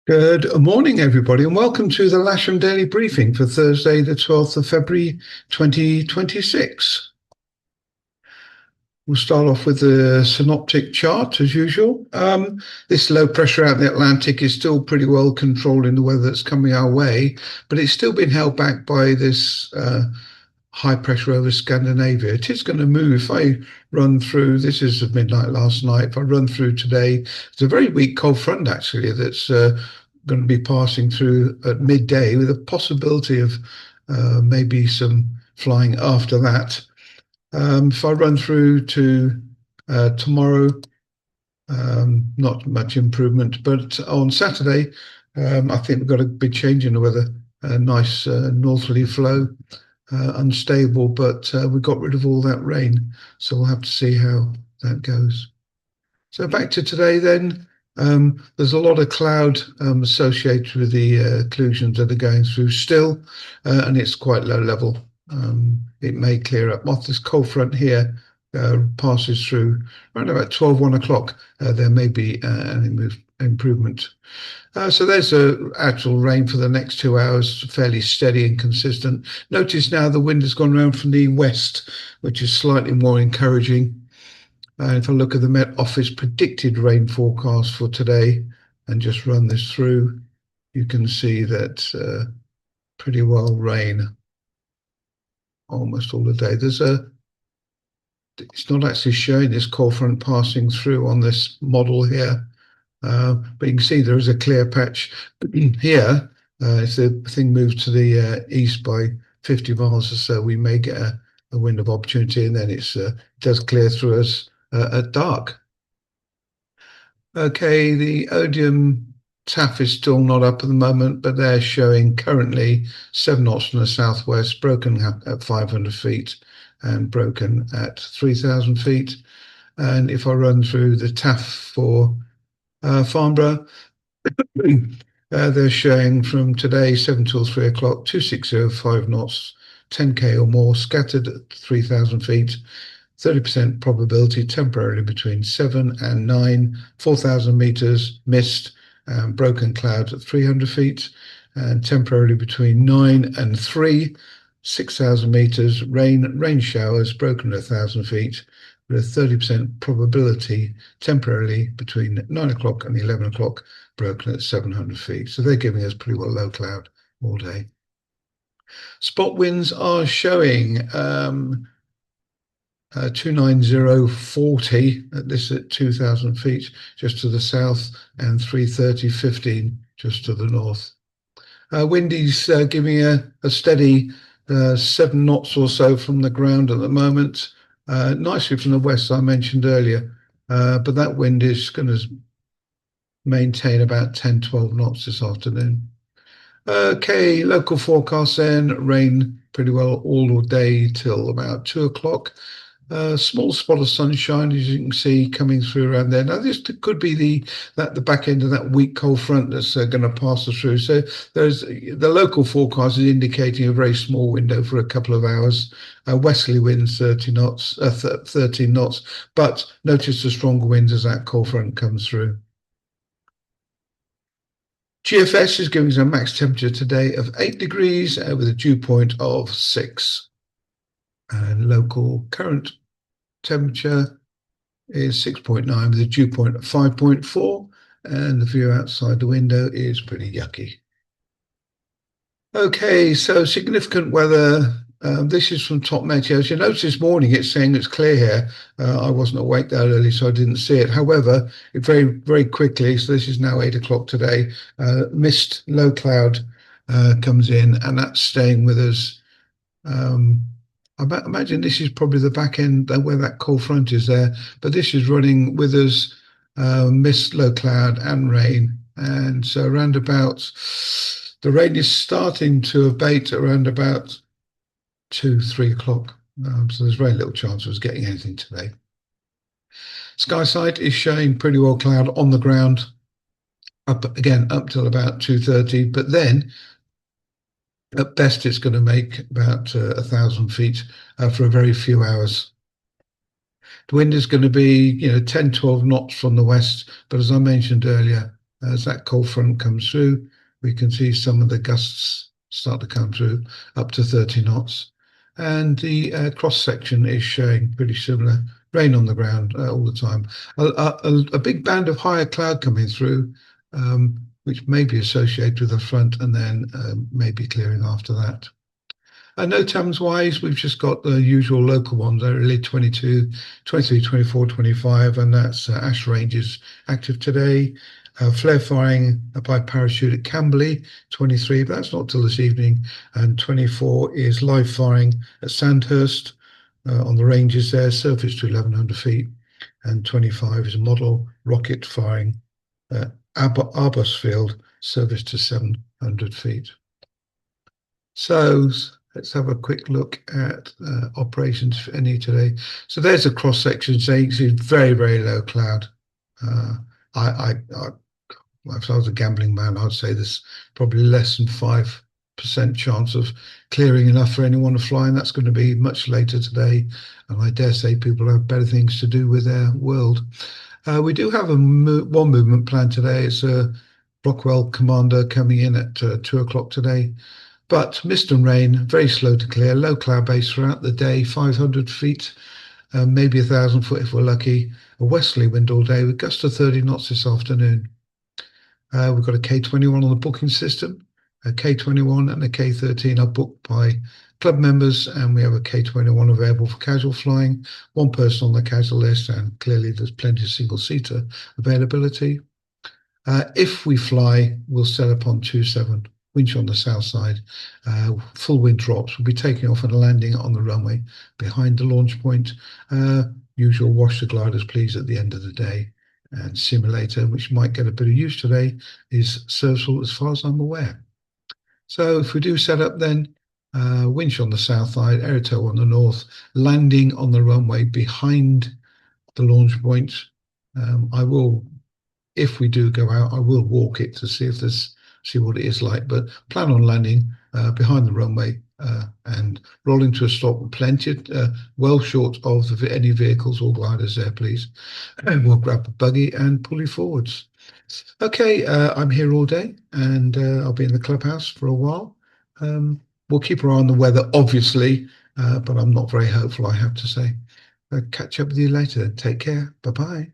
Good morning, everybody, and welcome to the Lasham Daily Briefing for Thursday, the 12th of February, 2026. We'll start off with the synoptic chart, as usual. This low pressure out in the Atlantic is still pretty well controlled in the weather that's coming our way, but it's still been held back by this high pressure over Scandinavia. It is going to move. If I run through, this is at midnight last night. If I run through today, it's a very weak cold front actually that's going to be passing through at midday with a possibility of maybe some flying after that. If I run through to tomorrow, not much improvement, but on Saturday, I think we've got a big change in the weather. A nice northerly flow, unstable, but we got rid of all that rain, so we'll have to see how that goes. So back to today then. There's a lot of cloud associated with the occlusions that are going through still, and it's quite low level. It may clear up. Once this cold front here passes through around about 1 o'clock, there may be an improvement. So there's actual rain for the next 2 hours, fairly steady and consistent. Notice now the wind has gone around from the west, which is slightly more encouraging. If I look at the Met Office predicted rain forecast for today and just run this through, you can see that pretty well rain almost all the day. It's not actually showing this cold front passing through on this model here, but you can see there is a clear patch here. If the thing moves to the east by 50 miles or so, we may get a wind of opportunity, and then it does clear through us at dark. Okay, the Odium TAF is still not up at the moment, but they're showing currently 7 knots from the southwest, broken at 500 feet and broken at 3,000 feet. And if I run through the TAF for Farnborough, they're showing from today 7 till 3 o'clock, 2605 knots, 10k or more, scattered at 3,000 feet. 30% probability temporarily between 7 and 9, 4,000 meters, mist, broken clouds at 300 feet, and temporarily between 9 and 3, 6,000 meters, rain showers, broken at 1,000 feet, with a 30% probability temporarily between 9 o'clock and 11 o'clock, broken at 700 feet. So they're giving us pretty well low cloud all day. Spot winds are showing 290.40 at 2,000 feet just to the south, and 330.15 just to the north. Windy's giving a steady 7 knots or so from the ground at the moment, nicely from the west, I mentioned earlier, but that wind is going to maintain about 10, 12 knots this afternoon. Okay, local forecast then, rain pretty well all day till about 2 o'clock. Small spot of sunshine, as you can see, coming through around there. Now, this could be the back end of that weak cold front that's going to pass us through. So there's the local forecast is indicating a very small window for a couple of hours. Westerly winds 13 knots, but notice the stronger winds as that cold front comes through. GFS is giving us a max temperature today of 8 degrees with a dew point of 6. And local current temperature is 6.9 with a dew point of 5.4, and the view outside the window is pretty yucky. Okay, so significant weather. This is from Top Meteos. You notice this morning it's saying it's clear here. I wasn't awake that early, so I didn't see it. However, it very quickly, so this is now 8 o'clock today, mist, low cloud comes in, and that's staying with us. I imagine this is probably the back end where that cold front is there, but this is running with us, mist, low cloud and rain. And so around about, the rain is starting to abate around about 2, 3 o'clock. So there's very little chance of us getting anything today. Skysight is showing pretty well cloud on the ground, up till about 2:30, but then at best, it's going to make about 1,000 feet for a very few hours. The wind is going to be, 10, 12 knots from the west, but as I mentioned earlier, As that cold front comes through, we can see some of the gusts start to come through up to 30 knots. And the cross section is showing pretty similar rain on the ground all the time. A big band of higher cloud coming through, which may be associated with the front and then maybe clearing after that. No Thames wise, we've just got the usual local ones. They're really 22, 23, 24, 25, and that's Ash Range is active today. Flare firing by parachute at Camberley, 23, but that's not till this evening. And 24 is live firing at Sandhurst on the ranges there, surface to 1100 feet. And 25 is a model rocket firing at Arbusfield, surface to 700 feet. So let's have a quick look at operations for any today. So there's a cross section saying it's very, very low cloud. If I was a gambling man, I'd say there's probably less than 5% chance of clearing enough for anyone to fly, and that's going to be much later today. And I dare say people have better things to do with their world. We do have one movement plan today. It's a Rockwell Commander coming in at 2 o'clock today. But mist and rain, very slow to clear, low cloud base throughout the day, 500 feet, maybe 1,000 foot if we're lucky. A westerly wind all day with gusts of 30 knots this afternoon. We've got a K21 on the booking system. A K21 and a K13 are booked by club members, and we have a K21 available for casual flying. One person on the casual list, and clearly there's plenty of single-seater availability. If we fly, we'll set up on 27. Winch on the south side, full wind drops. We'll be taking off and landing on the runway behind the launch point. Usual wash the gliders, please, at the end of the day. And simulator, which might get a bit of use today, is serviceable as far as I'm aware. So if we do set up then, winch on the south side, aerotow on the north, landing on the runway behind the launch point. I will, if we do go out, I will walk it to see what it is like, but plan on landing behind the runway and rolling to a stop, plenty well short of any vehicles or gliders there, please. And we'll grab a buggy and pull you forwards. Okay, I'm here all day, and I'll be in the clubhouse for a while. We'll keep our eye on the weather, obviously, but I'm not very hopeful, I have to say. Catch up with you later. Take care. Bye-bye.